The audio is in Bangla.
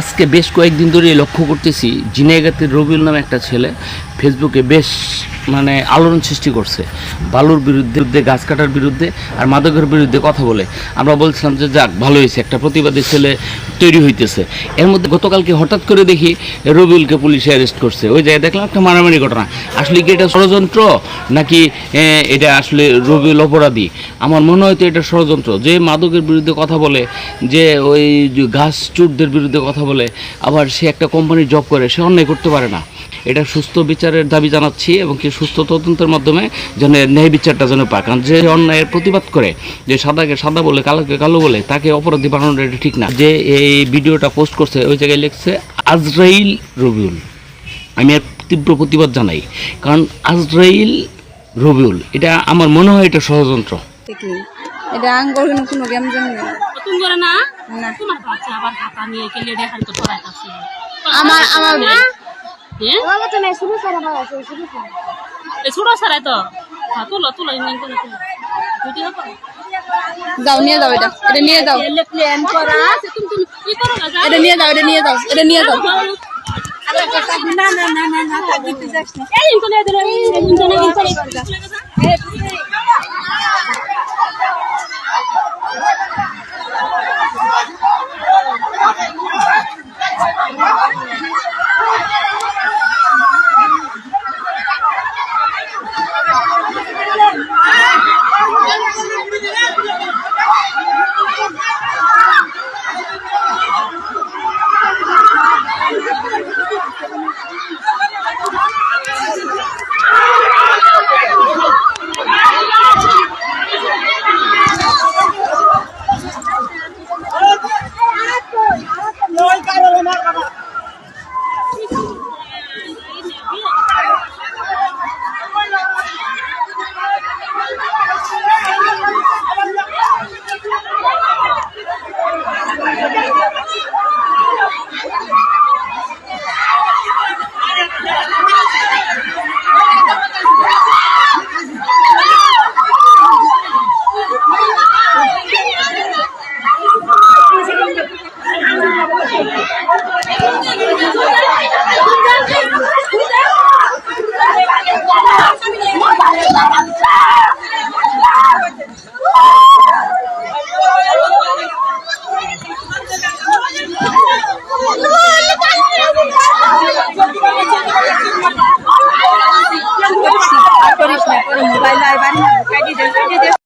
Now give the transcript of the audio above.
আজকে বেশ কয়েকদিন ধরে লক্ষ্য করতেছি ঝিনাইগাতীর রবিউল নামে একটা ছেলে ফেসবুকে বেশ আলোড়ন সৃষ্টি করছে বালুর বিরুদ্ধে, গাছ কাটার বিরুদ্ধে আর মাদকের বিরুদ্ধে কথা বলে। আমরা বলছিলাম যে যাক ভালো হয়েছে, একটা প্রতিবাদী ছেলে তৈরি হইতেছে। এর মধ্যে গতকালকে হঠাৎ করে দেখি রবিউলকে পুলিশে অ্যারেস্ট করছে। ওই জায়গায় দেখলাম একটা মারামারি ঘটনা। আসলে কি এটা ষড়যন্ত্র নাকি এটা আসলে রবিউল অপরাধী? আমার মনে হয় তো এটা ষড়যন্ত্র। যে মাদকের বিরুদ্ধে কথা বলে, যে ওই গাছ চোরদের বিরুদ্ধে কথা বলে, আবার সে একটা কোম্পানির জব করে, সে অন্যায় করতে পারে না। এটা সুস্থ বিচারের দাবি জানাচ্ছি এবং কি সুস্থ তদন্তের মাধ্যমে যেন ন্যায় বিচারটা যেন পায়। কারণ যে অন্যায়ের প্রতিবাদ করে, যে সাদাকে সাদা বলে কালোকে কালো বলে, তাকে অপরাধী বানানোটা এটা ঠিক না। যে এই ভিডিওটা পোস্ট করছে ওই জায়গায় লিখছে আজরাইল রবিউল। আমি এর তীব্র প্রতিবাদ জানাই, কারণ আজরাইল রবিউল এটা আমার মনে হয় এটা ষড়যন্ত্র। এটা আঙ্গুর কোনো গেম জেম না তুমি করে না না তোমার বাচ্চা আবার হাতা নিয়ে গেলে দেখান তো পড়াই আছে আমার আমার বাবা তো নাই শুরু সারা বাবা শুরু এ ছোট সারাই তো হ্যাঁ তুলো তুলো ইনলাইন করে তুলো ভিডিও করো যাও নিয়ে যাও এটা নিয়ে যাও প্ল্যান করা আছে তুমি কি করো না এটা নিয়ে যাও এটা নিয়ে যাও না না না না না তা দিতে যাস না এই ইনকলে দিল ইনকলে No hay carro de marca.